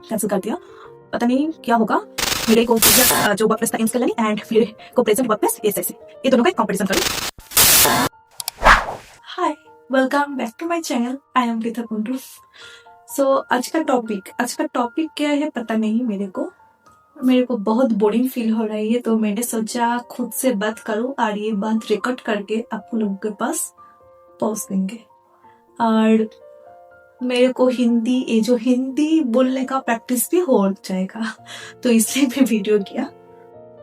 Cancel कर दिया। पता नहीं क्या होगा। मेरे को जो वर्क प्लेस था इंस्टॉल करनी एंड मेरे को प्रेजेंट वर्क प्लेस ऐसे ये दोनों का कंपटीशन करूँ। Hi, welcome back to my channel. I am Preeta Kundu. So आज का टॉपिक क्या है पता नहीं। मेरे को बहुत बोरिंग फील हो रही है, तो मैंने सोचा खुद से बात करूं और ये बात रिकॉर्ड करके आप लोगों के पास पहुंच देंगे। और मेरे को हिंदी बोलने का प्रैक्टिस भी हो जाएगा, तो इसलिए मैं वीडियो किया।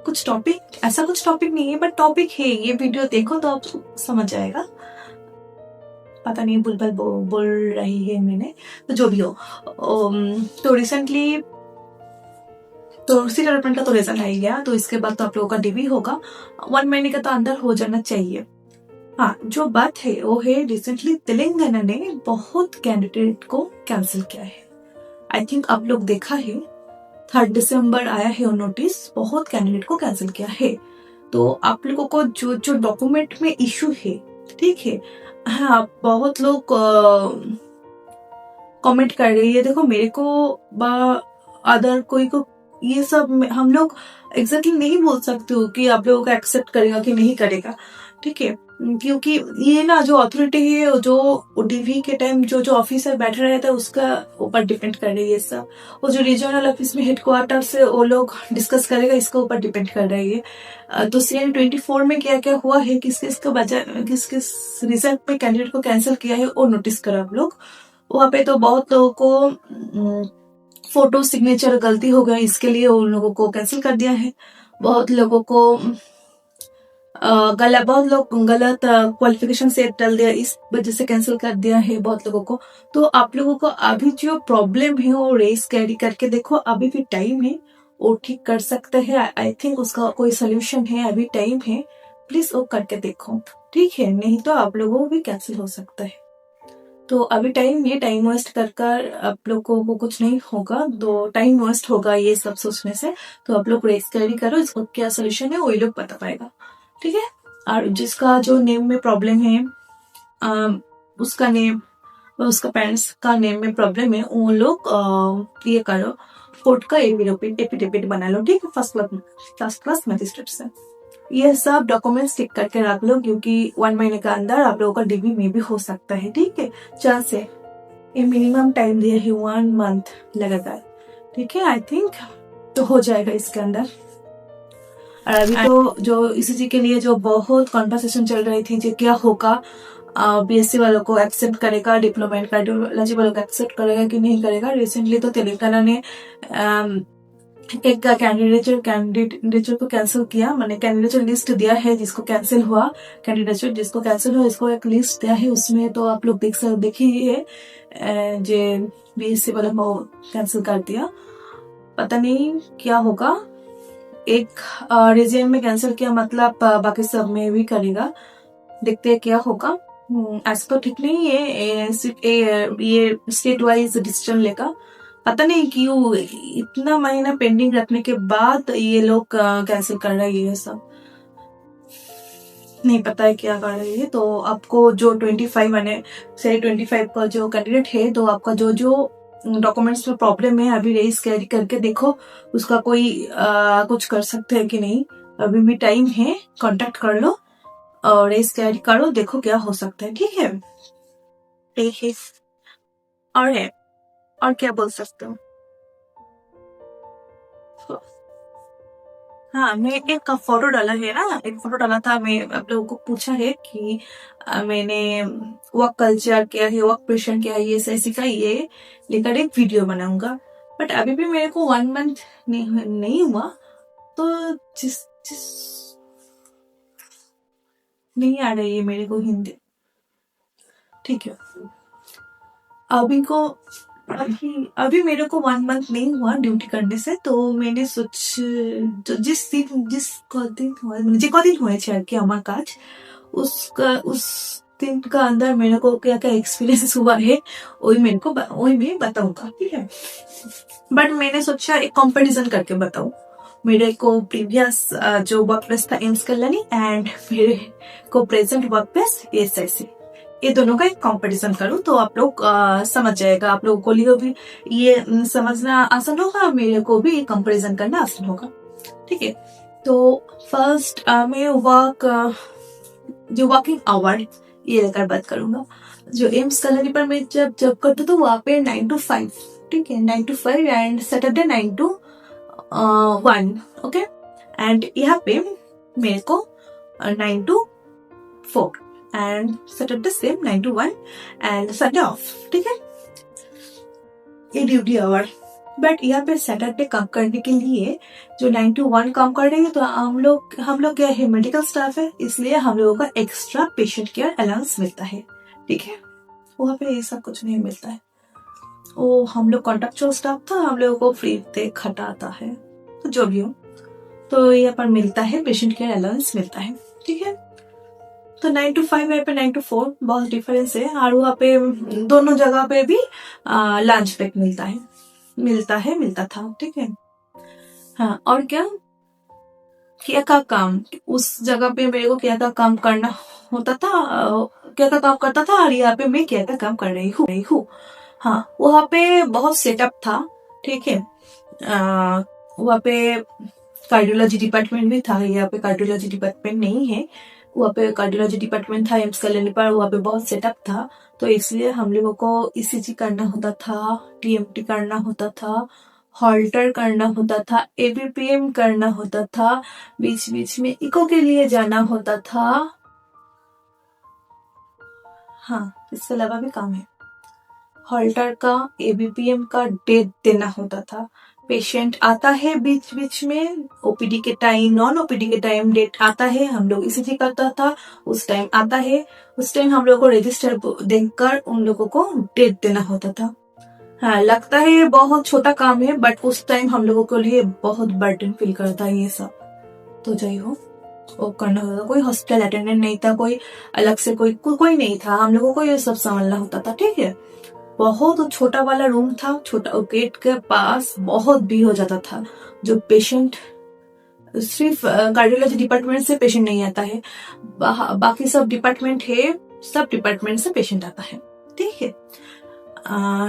कुछ टॉपिक नहीं है, बट टॉपिक है। ये वीडियो देखो तो आप समझ जाएगा। पता नहीं बुलबुल बोल रही है मैंने, तो जो भी हो। तो रिसेंटली तो सी डेवलपमेंट का तो रिजल्ट आ गया, तो इसके बाद तो आप लोगों का डीवी होगा। 1 महीने का तो अंदर हो जाना चाहिए। हाँ, जो बात है वो है रिसेंटली तेलंगाना ने बहुत कैंडिडेट को कैंसिल किया है। आई थिंक आप लोग देखा है, 3 दिसंबर आया है नोटिस, बहुत कैंडिडेट को कैंसिल किया है। तो आप लोगों को जो डॉक्यूमेंट में इशू है, ठीक है। हाँ, बहुत लोग कमेंट कर रही है। देखो, मेरे को अदर कोई को ये सब हम लोग एग्जैक्टली नहीं बोल सकते हो कि आप लोगों को एक्सेप्ट करेगा कि नहीं करेगा, ठीक है। क्योंकि ये ना जो अथॉरिटी है, जो डीवी के टाइम जो ऑफिसर बैठा रहता है उसका ऊपर डिपेंड कर रही है सब। वो जो रीजनल ऑफिस में हेडक्वार्टर से वो लोग डिस्कस करेगा, इसके ऊपर डिपेंड कर रही है। तो CN 24 में क्या क्या हुआ है, किस किस रिजल्ट में कैंडिडेट को कैंसिल किया है, वो नोटिस करो आप लोग। वहाँ पे तो बहुत लोगों को फोटो सिग्नेचर गलती हो गया, इसके लिए उन लोगों को कैंसिल कर दिया है। बहुत लोगों को बहुत लोग गलत क्वालिफिकेशन से डाल दिया, इस वजह से कैंसिल कर दिया है बहुत लोगों को। तो आप लोगों को अभी जो प्रॉब्लम है वो रेस कैरी करके देखो, अभी भी टाइम है, वो ठीक कर सकते हैं। आई थिंक उसका कोई सोल्यूशन है, अभी टाइम है, प्लीज वो करके देखो, ठीक है। नहीं तो आप लोगों को भी कैंसिल हो सकता है। तो अभी टाइम वेस्ट कर आप लोगों को कुछ नहीं होगा, तो टाइम वेस्ट होगा ये सब सोचने से। तो आप लोग रेस कैरी करो, इसको क्या सोल्यूशन है वही लोग बता पाएगा, ठीक है। और जिसका जो नेम में प्रॉब्लम है, उसका नेम, उसका पेरेंट्स का नेम में प्रॉब्लम है, वो लोग ये करो, कोर्ट का एफिडेविट बना लो, ठीक है, फर्स्ट क्लास मजिस्ट्रेट से। ये सब डॉक्यूमेंट्स टिक करके रख लो, क्योंकि 1 महीने के अंदर आप लोगों का डीवी में भी हो सकता है, ठीक है। चांस है, ये मिनिमम टाइम दिया है 1 मंथ लगातार, ठीक है। आई थिंक तो हो जाएगा इसके अंदर। और अभी तो जो ECG के लिए जो बहुत कॉन्वर्सेशन चल रही थी, जो क्या होगा, BSc वालों को एक्सेप्ट करेगा, डिप्लोमा एंड कार्डियोलॉजी वालों को एक्सेप्ट करेगा कि नहीं करेगा। रिसेंटली तो तेलंगाना ने एक कैंडिडेचर को कैंसिल किया, मैंने कैंडिडेचर लिस्ट दिया है, जिसको कैंसिल हुआ इसको एक लिस्ट दिया है। उसमें तो आप लोग देखिए जो BSc वालों को कैंसिल कर दिया। पता नहीं क्या होगा। एक रीजन में कैंसिल किया, मतलब बाकी सब में भी करेगा, देखते हैं क्या होगा। ऐसा तो ठीक नहीं है, ये स्टेट वाइज डिसीजन लेगा। पता नहीं क्यों इतना महीना पेंडिंग रखने के बाद ये लोग कैंसिल कर रहे हैं, ये सब नहीं पता है क्या कर रही है। तो आपको जो 25 का जो कैंडिडेट है, तो आपका जो डॉक्यूमेंट्स में प्रॉब्लम है, अभी रेस कैरी करके देखो, उसका कोई कुछ कर सकते हैं कि नहीं। अभी भी टाइम है, कांटेक्ट कर लो और रेस कैरी करो, देखो क्या हो सकता है, ठीक है। और क्या बोल सकते हो। हाँ, मैं एक फोटो डाला है ना, एक फोटो डाला था, मैं आप लोगों को पूछा है कि मैंने वर्क कल्चर क्या है, वर्क प्रेशर क्या है, ये ऐसी का ये लेकर एक वीडियो बनाऊंगा। बट अभी भी मेरे को 1 मंथ नहीं हुआ, तो जिस नहीं आ रही है मेरे को हिंदी, ठीक है। अभी मेरे को 1 मंथ नहीं हुआ ड्यूटी करने से, तो मैंने दिन हुए कि हमारा काज उस दिन का अंदर मेरे को क्या क्या एक्सपीरियंस हुआ है, वही मैं बताऊंगा, ठीक है। बट मैंने सोचा एक कंपैरिजन करके बताऊं। मेरे को प्रीवियस जो वर्क प्लेस था एम्स कल्याणी एंड मेरे को प्रेजेंट वर्क प्लेस SIC, ये दोनों का एक कंपटीशन करूँ तो आप लोग समझ जाएगा, आप लोगों को लिए भी ये समझना आसान होगा, मेरे को भी कंपैरिजन करना आसान होगा। ठीक है, तो फर्स्ट मैं जो वर्किंग आवर ये लेकर बात करूंगा। जो एम्स कॉलोनी पर मैं जब जब करती तो वहाँ पे 9 to 5, ठीक है, 9 to 5 and Saturday 9 to 1, okay. And यहाँ पे मेरे को 9 to 4 and Saturday same 9 to 1 and Sunday off, ठीक है, ये ड्यूटी आवर। बट यहाँ पे सैटरडे काम करने के लिए जो 9 to 1 काम कर रहे हैं, तो हम लोग क्या है, मेडिकल स्टाफ है, इसलिए हम लोगों का एक्स्ट्रा पेशेंट केयर अलाउंस मिलता है। ठीक है, वहाँ पे ऐसा कुछ नहीं मिलता है, वो हम लोग कॉन्ट्रेक्चुअल स्टाफ था, हम लोगों को फ्री पे खटाता है, तो जो भी हो, तो यहाँ पर मिलता है पेशेंट केयर अलाउंस मिलता है। ठीक है, तो 9 to 5 यहाँ पे 9 to 4 बहुत डिफरेंस है। और वहाँ पे दोनों जगह पे भी लंच ब्रेक मिलता था। ठीक है, हाँ, और क्या का काम उस जगह पे मेरे को क्या का काम करना होता था, क्या का काम करता था, और यहाँ पे मैं क्या का काम कर रही हूँ। हाँ, वहाँ पे बहुत सेटअप था। ठीक है, वहाँ पे कार्डियोलॉजी डिपार्टमेंट भी था, यहाँ पे कार्डियोलॉजी डिपार्टमेंट नहीं है। वहाँ पे कार्डियोलॉजी डिपार्टमेंट था एम्स कॉलोनी पर, वहाँ पे बहुत सेटअप था, तो इसलिए हम लोगों को ईसीजी करना होता था, टीएमटी करना होता था, हॉल्टर करना होता था, एबीपीएम करना होता था, बीच बीच में इको के लिए जाना होता था। हाँ, इसके अलावा भी काम है, हॉल्टर का, एबीपीएम का डेट देना होता था। पेशेंट आता है बीच बीच में, ओपीडी के टाइम, नॉन ओपीडी के टाइम डेट आता है, हम लोग ईसीजी करता था, उस टाइम आता है, उस टाइम हम लोगों को रजिस्टर देखकर उन लोगों को डेट देना होता था। हाँ, लगता है ये बहुत छोटा काम है, बट उस टाइम हम लोगों के लिए बहुत बर्डन फील करता है ये सब, तो जय हो, वो करना होता था। कोई हॉस्पिटल अटेंडेंट नहीं था, कोई अलग से कोई नहीं था, हम लोगों को ये सब संभालना होता था। ठीक है, बहुत छोटा वाला रूम था, छोटा गेट के पास बहुत भीड़ हो जाता था। जो पेशेंट, सिर्फ कार्डियोलॉजी डिपार्टमेंट से पेशेंट नहीं आता है, बाकी सब डिपार्टमेंट है, सब डिपार्टमेंट से पेशेंट आता है। ठीक है,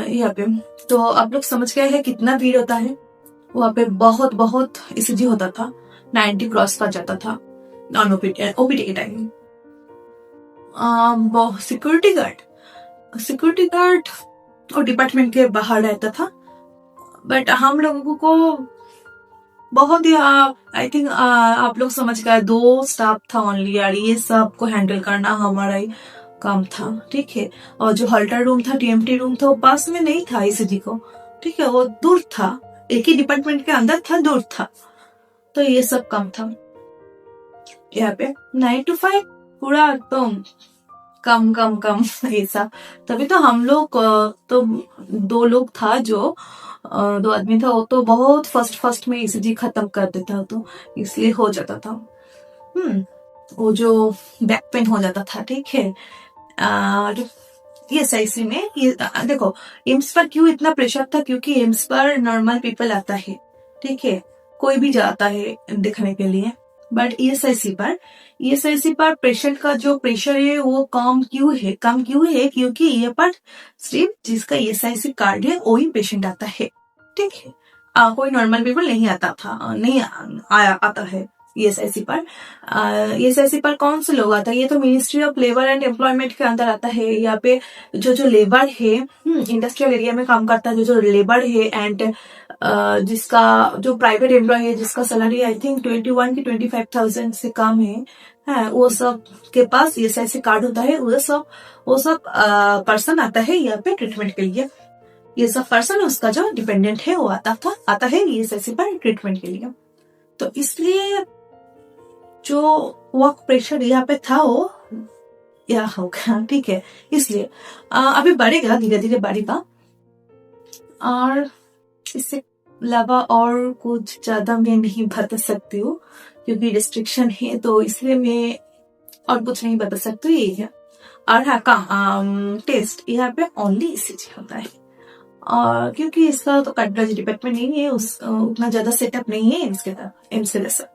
यहाँ पे तो आप लोग समझ गए हैं कितना भीड़ होता है। वहाँ पे बहुत ईसीजी होता था, 90 क्रॉस कर जाता था नॉन ओपीडी के टाइम। सिक्योरिटी गार्ड और डिपार्टमेंट के बाहर रहता था, बट हम लोगों को बहुत ही आई थिंक आप लोग समझ गए, 2 स्टाफ था ओनली, यार ये सब को हैंडल करना हमारा ही काम था। ठीक है, और जो हॉल्टर रूम था, टीएमटी रूम था, वो पास में नहीं था ईसीजी को। ठीक है, वो दूर था, एक ही डिपार्टमेंट के अंदर था, दूर था, तो ये सब काम था। यहाँ पे 9 to 5 पूरा एकदम कम ऐसा। तभी तो हम लोग तो 2 लोग था, जो 2 आदमी था, वो तो बहुत फर्स्ट में ईसीजी खत्म कर देता, तो इसलिए हो जाता था। वो जो बैक पेन हो जाता था। ठीक है, और ये SIC में ये देखो, एम्स पर क्यों इतना प्रेशर था, क्योंकि एम्स पर नॉर्मल पीपल आता है। ठीक है, कोई भी जाता है दिखने के लिए, बट ESIC पर पेशेंट का जो प्रेशर है वो कम क्यों है, क्योंकि ये पर सिर्फ जिसका ESIC कार्ड है वही पेशेंट आता है। ठीक है, कोई नॉर्मल पीपल नहीं आता है ESIC पर कौन से लोग आता है, ये तो ministry of labour and employment के अंदर आता है। यहाँ पे जो लेबर है, इंडस्ट्रियल एरिया में काम करता है, जो लेबर है, एंड जिसका जो प्राइवेट एम्प्लॉय है, जिसका सैलरी आई थिंक 21 की 25,000 से कम है, वो सब के पास ESIC कार्ड होता है। वो सब पर्सन आता है यहाँ पे ट्रीटमेंट के लिए। ये सब पर्सन, उसका जो डिपेंडेंट है, वो आता है ESIC पर ट्रीटमेंट के लिए। तो इसलिए जो वर्क प्रेशर यहाँ पे था वो यहाँ होगा। ठीक है, इसलिए अभी बढ़ेगा, धीरे धीरे बढ़ेगा, और इससे अलावा और कुछ ज्यादा मैं नहीं बता सकती हूँ, क्योंकि रिस्ट्रिक्शन है, तो इसलिए मैं और कुछ नहीं बता सकती। ये है। और हाँ, टेस्ट यहाँ पे ओनली ECG होता है, और क्योंकि इसका तो कार्डियोलॉजी डिपार्टमेंट नहीं है, उतना ज्यादा सेटअप नहीं है एम्स के जैसा।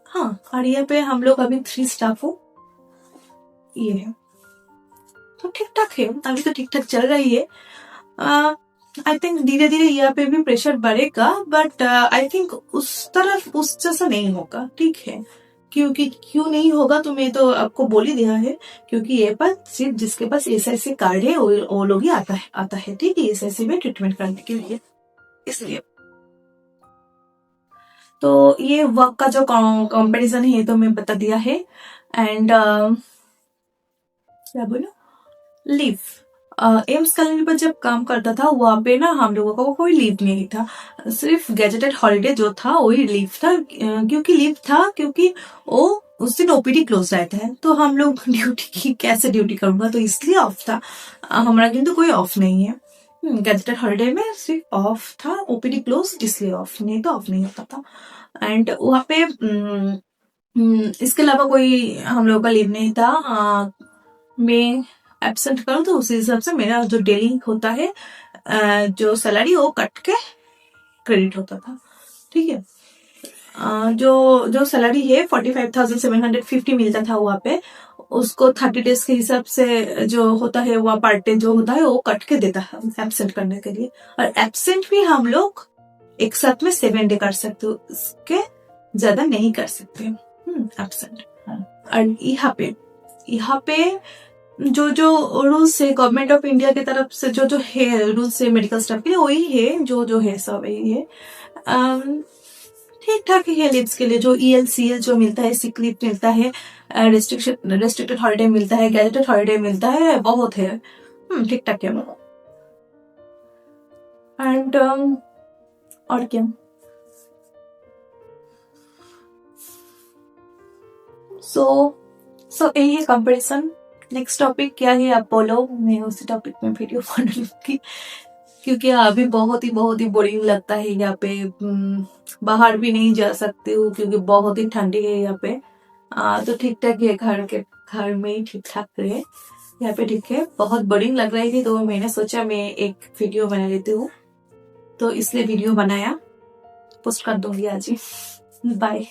हाँ, और यहाँ पे हम लोग अभी 3 स्टाफ हो, ये है। तो ठीक ठाक है, अभी तो ठीक ठाक चल रही है। आई थिंक धीरे धीरे यहाँ पे भी प्रेशर बढ़ेगा, बट आई थिंक उस तरफ उस जैसा नहीं होगा, ठीक है। क्योंकि क्यों नहीं होगा तो मैं तो आपको बोल ही दिया है, क्योंकि ये पास सिर्फ जिसके पास SIC कार्ड है वो लोग ही आता है, ठीक है, SIC में ट्रीटमेंट करने के लिए, इसलिए। तो ये वर्क का जो कंपैरिजन है तो मैं बता दिया है। एंड क्या बोलो, लीव, एम्स कॉलोनी पर जब काम करता था वहां पे ना हम लोगों को कोई लीव नहीं था, सिर्फ गैजेटेड हॉलीडे जो था वही लीव था। क्योंकि लीव था क्योंकि वो उस दिन OPD क्लोज रहता है, तो हम लोग ड्यूटी की कैसे ड्यूटी करूंगा, तो इसलिए ऑफ था। हमारा किंतु कोई ऑफ नहीं है, गैजेटेड हॉलीडे में सिर्फ ऑफ था, OPD क्लोज इसलिए ऑफ, नहीं तो ऑफ नहीं होता था। एंड वहाँ पे इसके अलावा कोई हम लोगों का लीव नहीं था। मैं एब्सेंट करूँ तो उसी हिसाब से मेरा जो डेली होता है जो सैलरी वो कट के क्रेडिट होता था, ठीक है। जो सैलरी है 45,750 मिलता था वहाँ पे, उसको 30 डेज के हिसाब से जो होता है वहाँ पार्ट टाइम जो होता है वो कट के देता है एब्सेंट करने के लिए। और एब्सेंट भी हम लोग एक साथ में 7 डे कर सकते हो, उसके ज्यादा नहीं कर सकते एब्सेंट। और यहाँ पे जो रूल्स है गवर्नमेंट ऑफ इंडिया की तरफ से, जो है रूल्स है मेडिकल स्टाफ के लिए, वही है जो है सब यही है। ठीक ठाक है लीव्स के लिए, जो ELCL जो मिलता है, सिक लीव मिलता है, रेस्ट्रिक्टेड हॉलीडे मिलता है, गैजेटेड हॉलीडे मिलता है, बहुत है, ठीक ठाक है। एंड और क्या, सो यही है कंपैरिजन। नेक्स्ट टॉपिक क्या है आप बोलो, मैं उसी टॉपिक में वीडियो बना लूंगी, क्योंकि अभी बहुत ही बोरिंग लगता है यहाँ पे। बाहर भी नहीं जा सकते हो क्योंकि बहुत ही ठंडी है यहाँ पे। तो ठीक ठाक है, घर में ही ठीक ठाक रहे यहाँ पे, ठीक है। बहुत बोरिंग लग रही थी तो मैंने सोचा मैं एक वीडियो बना लेती हूँ, तो इसलिए वीडियो बनाया, पोस्ट कर दूंगी आज ही। बाय।